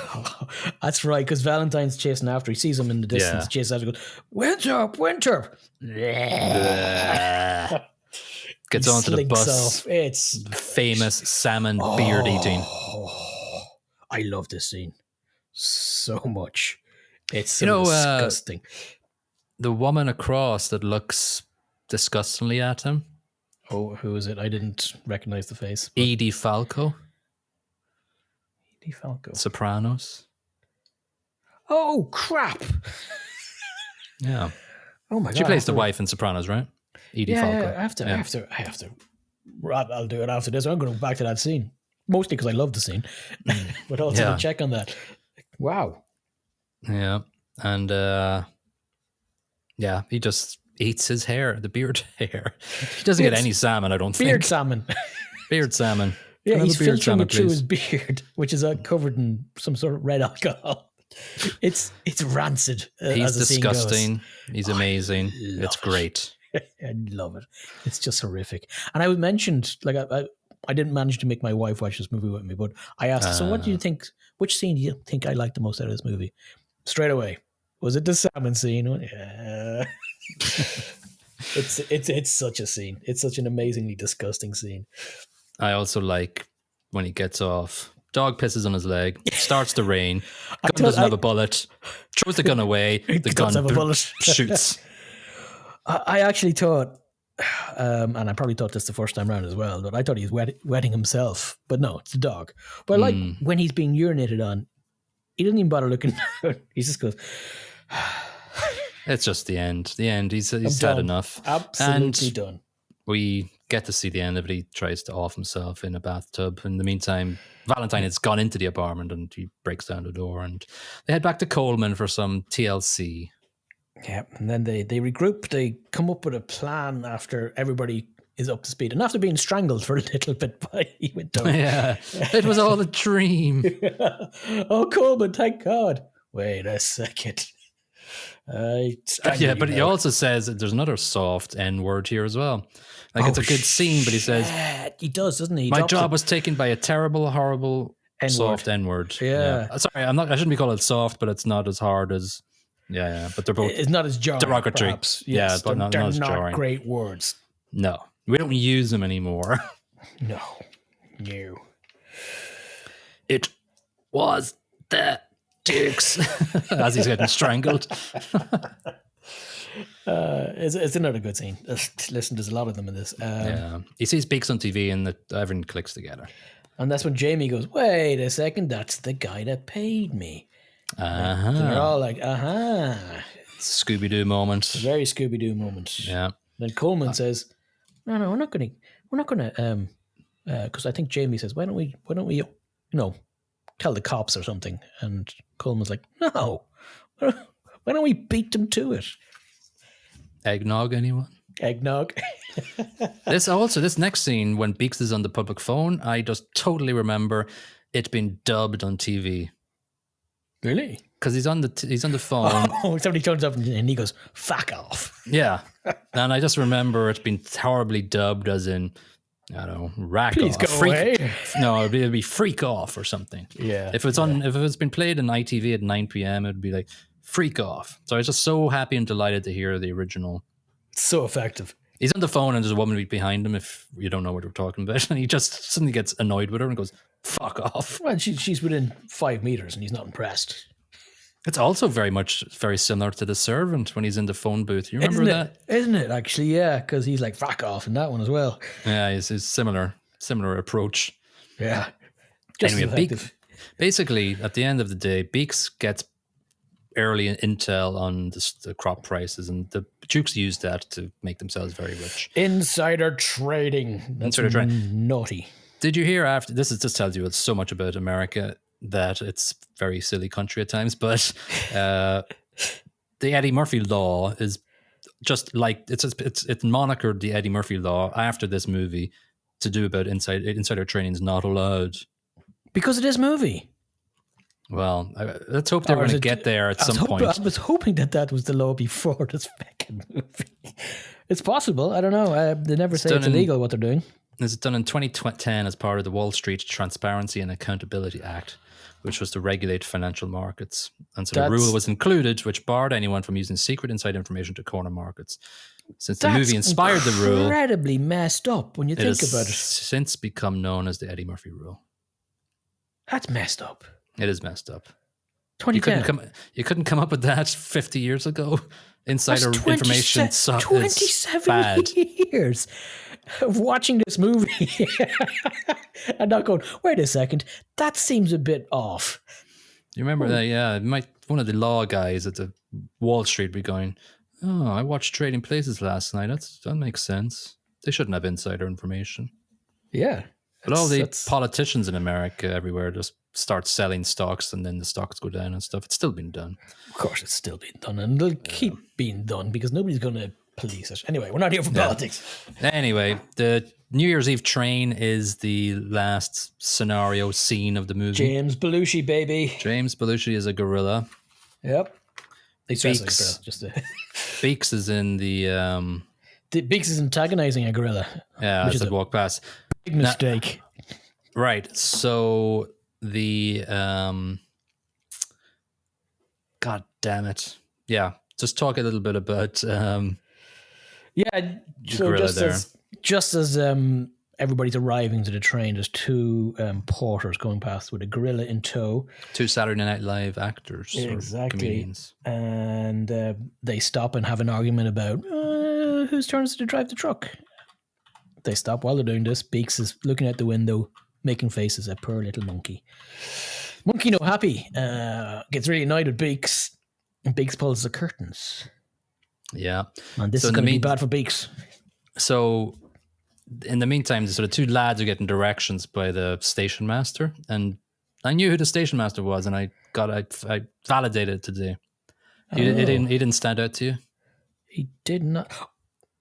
That's right, because Valentine's chasing after. He sees him in the distance, chases after, goes, Winthrop. Gets onto the bus. Off. It's famous salmon beard eating. I love this scene so much. It's so disgusting. The woman across that looks disgustingly at him. Oh, who is it? I didn't recognize the face. Edie Falco. Edie Falco. Sopranos. Oh, crap. Yeah. Oh, my God. She plays the wife in Sopranos, right? Edie Falco. Yeah, I have to. I'll do it after this. I'm going to go back to that scene. Mostly because I love the scene. But also to check on that. Wow. Yeah. And, he just eats his hair, the beard hair. He doesn't get any salmon, I don't think. Beard salmon. Beard salmon. Yeah, he's filtering it through his beard, which is covered in some sort of red alcohol. It's rancid. He's disgusting. He's amazing. It's great. I love it. It's just horrific. And I mentioned, like, I didn't manage to make my wife watch this movie with me, but I asked her, so what do you think, which scene do you think I liked the most out of this movie? Straight away. Was it the salmon scene? Yeah. It's such a scene. It's such an amazingly disgusting scene. I also like when he gets off. Dog pisses on his leg. Starts to rain. Gun doesn't have a bullet. Throws the gun away. The gun have a bullet. Shoots. I actually thought, and I probably thought this the first time around as well, but I thought he was wetting himself. But no, it's the dog. But like when he's being urinated on, he doesn't even bother looking down. He just goes... It's just the end. The end. He's sad enough. Absolutely done. We get to see the end of it. He tries to off himself in a bathtub. In the meantime, Valentine has gone into the apartment and he breaks down the door and they head back to Coleman for some TLC. Yeah, and then they regroup. They come up with a plan after everybody is up to speed, and after being strangled for a little bit by Wintour. Yeah, it was all a dream. Oh, Coleman, thank God. Wait a second. Yeah, but he also says that there's another soft N word here as well. Like, it's a good scene, but he says he does, doesn't he? My job was taken by a terrible, horrible, N-word. soft N-word. Yeah. Sorry, I shouldn't be called it soft, but it's not as hard as. Yeah. But they're both. It's not as jarring. Derogatory. Perhaps. Yes, Yeah, but they're not as not jarring. Great words. No, we don't use them anymore. No. It was the Dukes as he's getting strangled. It's another good scene. Listen, there's a lot of them in this. Yeah, he sees Beaks on TV and everything clicks together. And that's when Jamie goes, wait a second, that's the guy that paid me. Uh-huh. And they're all like, Scooby-Doo moment. Very Scooby-Doo moment. Yeah. Then Coleman says, no, we're not going to, because I think Jamie says, why don't we, tell the cops or something? And Coleman's like, no, why don't we beat them to it? Eggnog, anyone? Eggnog. This next scene when Beaks is on the public phone, I just totally remember it being dubbed on TV. Really? Because he's on the phone. Oh, somebody turns up and he goes, fuck off. Yeah. And I just remember it being horribly dubbed as in, I don't know, rack Please off. go away. No, it'd be freak off or something. Yeah. If it's been played on ITV at 9 p.m, it'd be like freak off. So I was just so happy and delighted to hear the original. So effective. He's on the phone and there's a woman behind him, if you don't know what we're talking about, and he just suddenly gets annoyed with her and goes, fuck off. Well, she's within 5 meters and he's not impressed. It's also very similar to The Servant when he's in the phone booth. You remember that? Isn't it, actually? Yeah, because he's like, fuck off in that one as well. Yeah, it's similar approach. Yeah. Just anyway, basically, at the end of the day, Beaks gets early intel on the crop prices, and the Dukes use that to make themselves very rich. Insider trading. That's naughty. Did you hear after this? Just tells you so much about America that it's very silly country at times. But the Eddie Murphy law is just like it's monikered the Eddie Murphy law after this movie to do about insider trading is not allowed because of this movie. Well, let's hope they're going to get there at some point. I was hoping that was the law before this fucking movie. It's possible. I don't know. They never say it's illegal what they're doing. This is done in 2010 as part of the Wall Street Transparency and Accountability Act, which was to regulate financial markets. And so the rule was included, which barred anyone from using secret inside information to corner markets. Since the movie inspired the rule, incredibly messed up when you think about it. Since become known as the Eddie Murphy rule. That's messed up. It is messed up. 2010. You couldn't come up with that 50 years ago. Insider information 27 years of watching this movie and not going, wait a second, that seems a bit off. You remember that? Yeah, one of the law guys at the Wall Street be going, oh, I watched Trading Places last night. That makes sense. They shouldn't have insider information. Yeah. But all the politicians in America everywhere just start selling stocks and then the stocks go down and stuff. It's still being done. Of course, it's still being done. And it'll keep being done because nobody's going to police it. Anyway, we're not here for politics. Anyway, the New Year's Eve train is the last scenario scene of the movie. James Belushi, baby. James Belushi is a gorilla. Yep. Beaks is in the... Beaks is antagonizing a gorilla. Yeah, as they walk past. Big mistake. Right. So the God damn it. Yeah. Just talk a little bit about so just as everybody's arriving to the train, there's two porters going past with a gorilla in tow. Two Saturday Night Live actors. Exactly. Or comedians. And they stop and have an argument about whose turn is it to drive the truck. They stop while they're doing this. Beaks is looking out the window, making faces at poor little monkey. Monkey no happy. Gets really annoyed with Beaks. And Beaks pulls the curtains. Yeah. And this is going to be bad for Beaks. So in the meantime, the sort of two lads are getting directions by the station master. And I knew who the station master was, and I validated it today. He didn't stand out to you? He did not.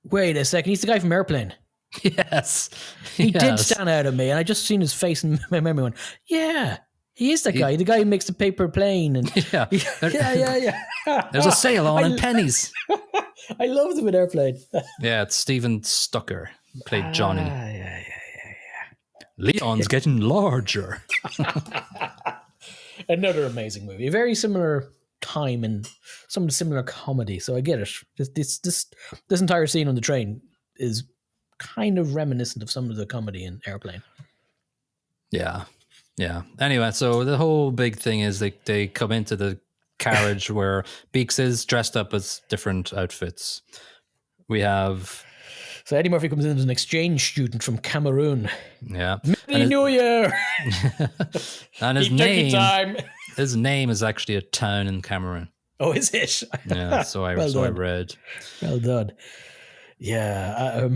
Wait a second. He's the guy from Airplane. Yes. He did stand out at me, and I just seen his face in my memory. One, yeah, he is that guy. The guy who makes the paper plane, and Yeah. yeah. There's a sale on and pennies. I loved him in Airplane. Yeah, it's Steven Stucker played Johnny. Yeah. Leon's getting larger. Another amazing movie. A very similar time and some similar comedy. So I get it. This entire scene on the train is kind of reminiscent of some of the comedy in Airplane. Yeah. Anyway, so the whole big thing is they come into the carriage where Beeks is dressed up as different outfits. We have... So Eddie Murphy comes in as an exchange student from Cameroon. Yeah. Happy New Year! And his name is actually a town in Cameroon. Oh, is it? Yeah, so I read. Well done. Yeah.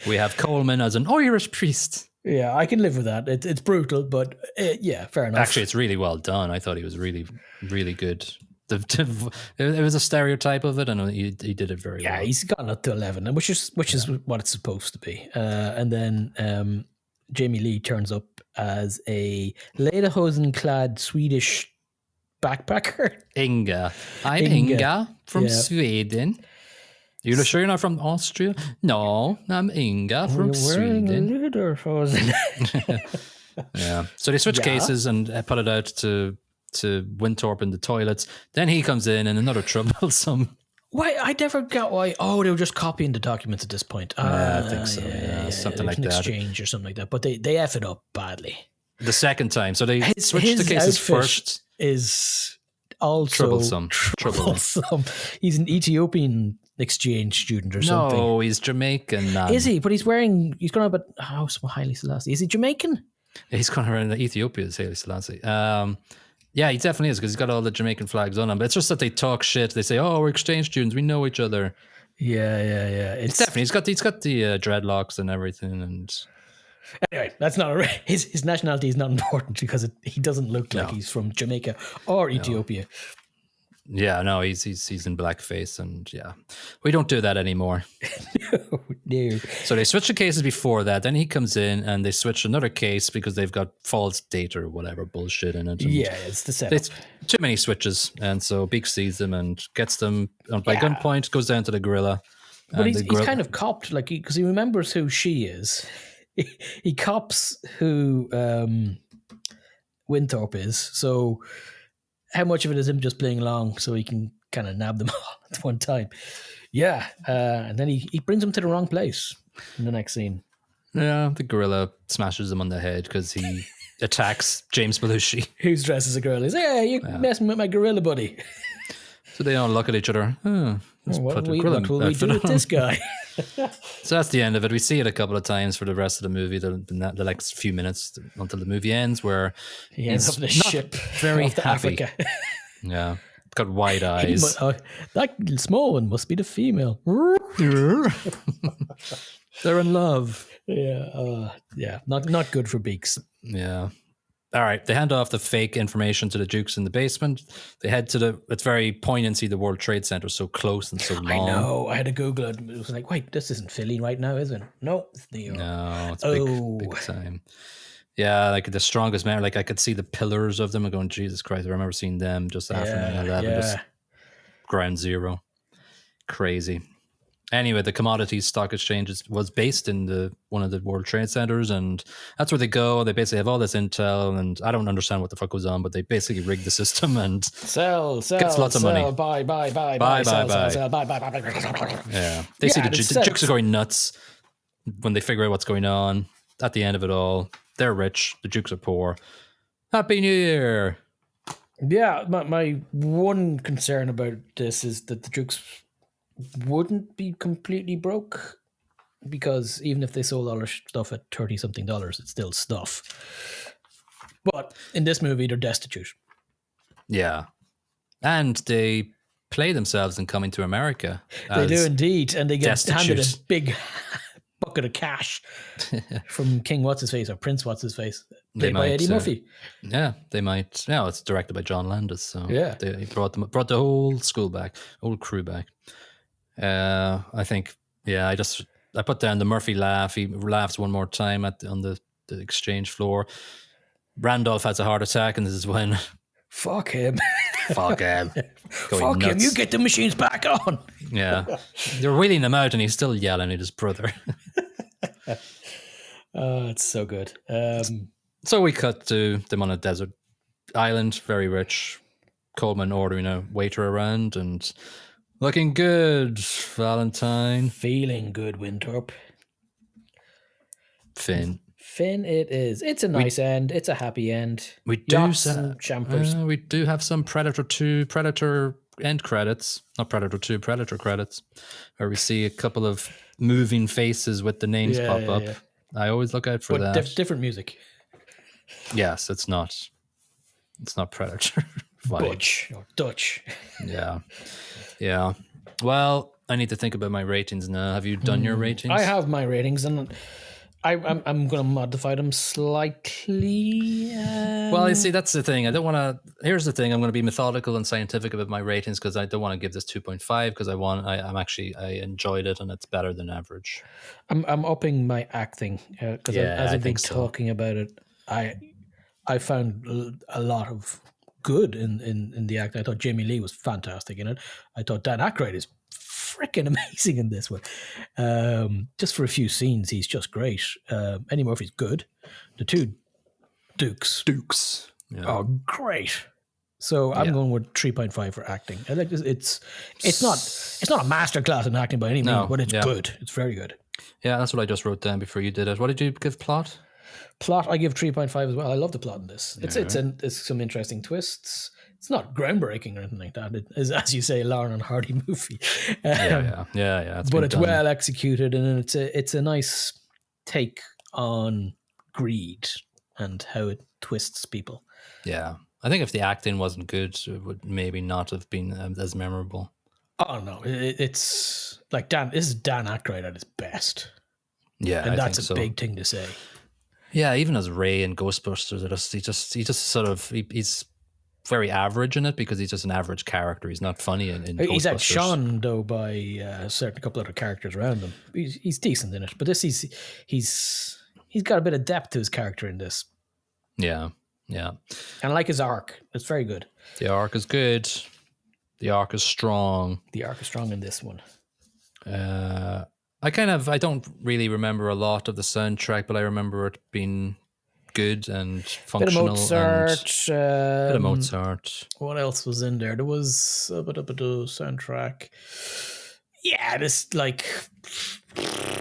We have Coleman as an Irish priest. Yeah, I can live with that. It's brutal, but yeah, fair enough. Actually, it's really well done. I thought he was really, really good. It was a stereotype of it, and he did it very well. Yeah, he's gotten up to 11, which is what it's supposed to be. And then Jamie Lee turns up as a lederhosen-clad Swedish backpacker. Inga. I'm Inga from Sweden. You're sure you're not from Austria? No, I'm Inga from Sweden. Yeah. So they switch cases and put it out to Winthorpe in the toilets. Then he comes in and another troublesome. Why? I never got why. Oh, they were just copying the documents at this point. I think so. Yeah, something like that. Exchange or something like that. But they F it up badly. The second time. So they switched the cases first. Is also troublesome. He's an Ethiopian exchange student or something. No, he's Jamaican. Is he? But he's going about Haile Selassie. Is he Jamaican? He's going around Ethiopia as Haile Selassie. Yeah, he definitely is because he's got all the Jamaican flags on him. But it's just that they talk shit. They say, "Oh, we're exchange students. We know each other." Yeah. It's definitely he's got the dreadlocks and everything. And anyway, that's not his nationality is not important because he doesn't look like he's from Jamaica or Ethiopia. Yeah, no, he's in blackface, and yeah, we don't do that anymore. No. So they switch the cases before that. Then he comes in, and they switch another case because they've got false data or whatever bullshit in it. Yeah, it's the setup. It's too many switches, and so Beak sees them and gets them by gunpoint. Goes down to the gorilla. But he's kind of copped, like because he remembers who she is. He cops who Winthorpe is. So. How much of it is him just playing along so he can kind of nab them all at one time? Yeah. And then he brings them to the wrong place in the next scene. Yeah, the gorilla smashes him on the head because he attacks James Belushi. Who's dressed as a gorilla? He's like, hey, you're messing with my gorilla buddy. So they all look at each other. What will we do with this guy? So that's the end of it. We see it a couple of times for the rest of the movie, the next few minutes until the movie ends, where he ends up in a ship very off to happy. Africa. Yeah, got wide eyes. That small one must be the female. They're in love. Yeah, not good for Beaks. Yeah. All right, they hand off the fake information to the Dukes in the basement. They head to it's very poignant to see the World Trade Center so close and so long. I know. I had to Google it. It was like, wait, this isn't Philly right now, is it? No, it's New York. No, it's big time. Yeah, like the strongest man. Like I could see the pillars of them and going, Jesus Christ, I remember seeing them just after 9/11. Just ground zero. Crazy. Anyway, the Commodities Stock Exchange was based in one of the World Trade Centers, and that's where they go. They basically have all this intel, and I don't understand what the fuck goes on, but they basically rig the system and sell, gets lots of money. Buy. Sell, buy. Yeah, they see the Dukes are going nuts when they figure out what's going on. At the end of it all, they're rich, the Dukes are poor. Happy New Year! Yeah, my one concern about this is that the Dukes wouldn't be completely broke because even if they sold all their stuff at $30-something, it's still stuff. But in this movie, they're destitute. Yeah. And they play themselves in Coming to America. They do indeed. And they get handed a big bucket of cash from King What's-His-Face or Prince What's-His-Face. Played by Eddie Murphy. They might. Yeah, it's directed by John Landis, so Yeah. they brought the whole school back, old crew back. I think, yeah, I put down the Murphy laugh. He laughs one more time on the exchange floor. Randolph has a heart attack, and this is when Fuck him. fuck him, going Fuck nuts. him. You get the machines back on. Yeah, they're wheeling him out, and he's still yelling at his brother. It's so good. So we cut to them on a desert island, very rich. Coleman ordering a waiter around and looking good, Valentine. Feeling good, Winthrop. Finn, it is. It's a nice end. It's a happy end. We do Champers. we do have some Predator end credits, not Predator 2, Predator credits, where we see a couple of moving faces with the names pop up. Yeah. I always look out for that. Different music. Yes, it's not Predator. Butch or Dutch. Yeah. Well, I need to think about my ratings now. Have you done your ratings? I have my ratings, and I'm going to modify them slightly. Well, you see, that's the thing. I don't want to. Here's the thing. I'm going to be methodical and scientific about my ratings because I don't want to give this 2.5 because I enjoyed it and it's better than average. I'm upping my acting because as I've been talking about it, I found a lot of good in the acting. I thought Jamie Lee was fantastic in it. I thought Dan Aykroyd is freaking amazing in this one. Just for a few scenes, he's just great. Eddie Murphy's good. The two Dukes are great. So I'm going with 3.5 for acting. I like this. It's not a masterclass in acting by any means, but it's good. It's very good. Yeah, that's what I just wrote down before you did it. What did you give plot? Plot, I give 3.5 as well. I love the plot in this. It's some interesting twists. It's not groundbreaking or anything like that. It is, as you say, Lauren and Hardy movie. Yeah. But it's well executed, and it's a nice take on greed and how it twists people. Yeah, I think if the acting wasn't good, it would maybe not have been as memorable. Oh no, it's like this is Dan Aykroyd at his best. Yeah, and that's a big thing to say. Yeah, even as Ray in Ghostbusters, he's very average in it because he's just an average character. He's not funny in Ghostbusters. He's outshone though by a couple other characters around him. He's decent in it, but this he's got a bit of depth to his character in this. Yeah. And I like his arc. It's very good. The arc is good. The arc is strong. The arc is strong in this one. I don't really remember a lot of the soundtrack, but I remember it being good and functional. Bit of Mozart. What else was in there? There was a bit of a soundtrack. Yeah, this like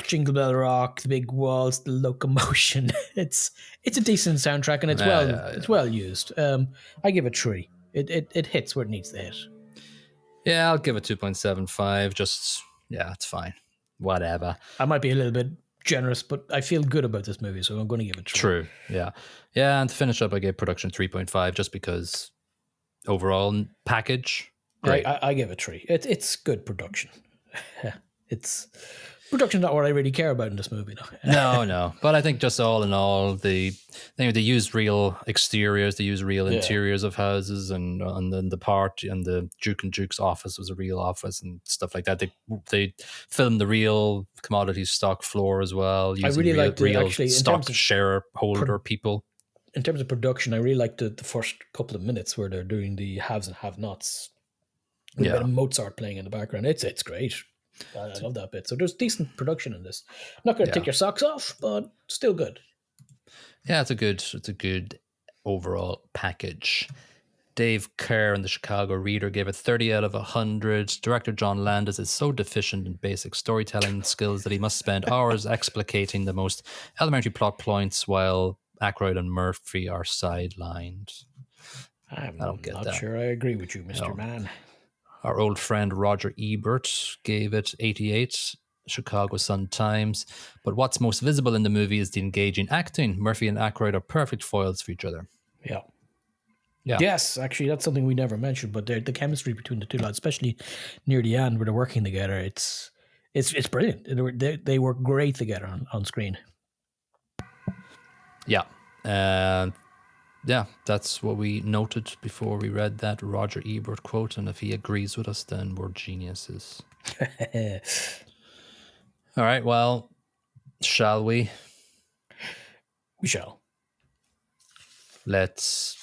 Jingle Bell Rock, the big walls, the locomotion. It's a decent soundtrack and it's well used. I give it 3. It hits where it needs to hit. Yeah, I'll give it 2.75. It's fine. Whatever. I might be a little bit generous, but I feel good about this movie, so I'm going to give it 3. True. Yeah. And to finish up, I gave production 3.5 just because overall package. Great. I give it 3. It's good production. It's production's not what I really care about in this movie. No. But I think just all in all, they use real exteriors, they use real interiors of houses, and then the party and the Duke and Duke's office was a real office and stuff like that. They filmed the real commodity stock floor as well. I really like real stock shareholder people. In terms of production, I really liked the first couple of minutes where they're doing the haves and have-nots. With a bit of Mozart playing in the background. It's great. I love that bit. So there's decent production in this. Not going to take your socks off, but still good. Yeah, it's a good overall package. Dave Kerr in the Chicago Reader gave it 30 out of 100. Director John Landis is so deficient in basic storytelling skills that he must spend hours explicating the most elementary plot points while Aykroyd and Murphy are sidelined. I don't not sure I agree with you, Mr. Man. Our old friend Roger Ebert gave it 88, Chicago Sun-Times. But what's most visible in the movie is the engaging acting. Murphy and Aykroyd are perfect foils for each other. Yeah. Yes, actually, that's something we never mentioned, but the chemistry between the two lads, especially near the end where they're working together, it's brilliant. They work great together on screen. Yeah. Yeah, that's what we noted before we read that Roger Ebert quote. And if he agrees with us, then we're geniuses. All right, well, shall we? We shall. Let's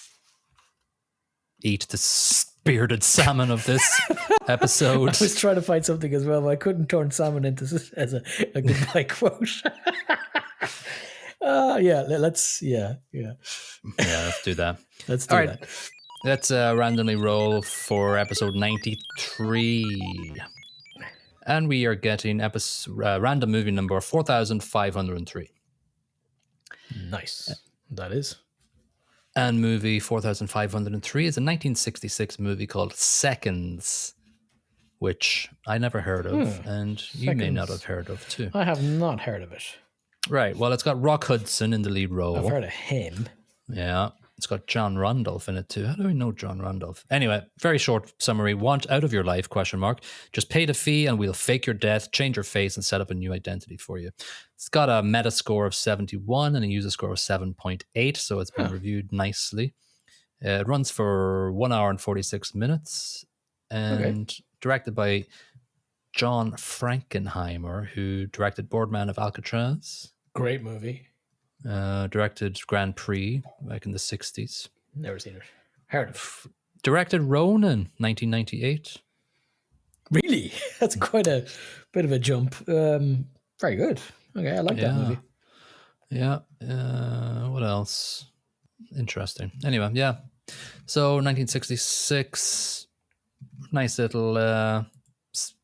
eat the spirited salmon of this episode. I was trying to find something as well, but I couldn't turn salmon into as a goodbye quote. Let's do that. Let's do that. Let's randomly roll for episode 93. And we are getting random movie number 4,503. Nice. That is. And movie 4,503 is a 1966 movie called Seconds, which I never heard of, and you may not have heard of too. I have not heard of it. Right. Well, it's got Rock Hudson in the lead role. I've heard of him. Yeah. It's got John Randolph in it too. How do we know John Randolph? Anyway, very short summary. Want out of your life, ? Just pay the fee and we'll fake your death, change your face, and set up a new identity for you. It's got a meta score of 71 and a user score of 7.8, so it's been reviewed nicely. It runs for 1 hour and 46 minutes and directed by John Frankenheimer, who directed Boardman of Alcatraz. Great movie. Directed Grand Prix back in the 60s. Never seen it. Heard of it. Directed Ronin, 1998. Really? That's quite a bit of a jump. Very good. Okay, I like that movie. Yeah. What else? Interesting. Anyway, yeah. So 1966, nice little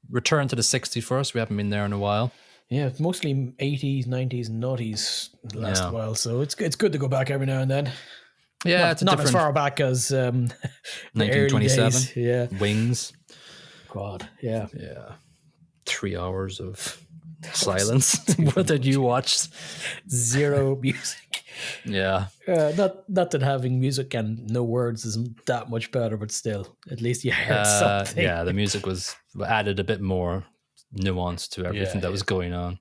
return to the 60s for us. We haven't been there in a while. Yeah, mostly 80s, 90s, and noughties the last while. So it's good to go back every now and then. Yeah, it's not as far back as 1927. Yeah, Wings. God, yeah. 3 hours of silence. What did you watch? Zero music. Yeah. Not that having music and no words isn't that much better, but still, at least you heard something. Yeah, the music was added a bit more nuance to everything that was going on.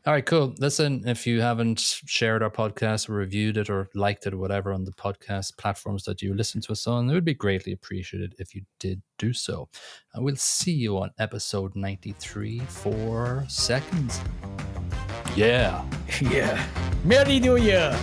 All right, cool. Listen, if you haven't shared our podcast or reviewed it or liked it or whatever on the podcast platforms that you listen to us on, it would be greatly appreciated if you did do so. And we'll see you on episode 93 for Seconds. Yeah. Merry New Year.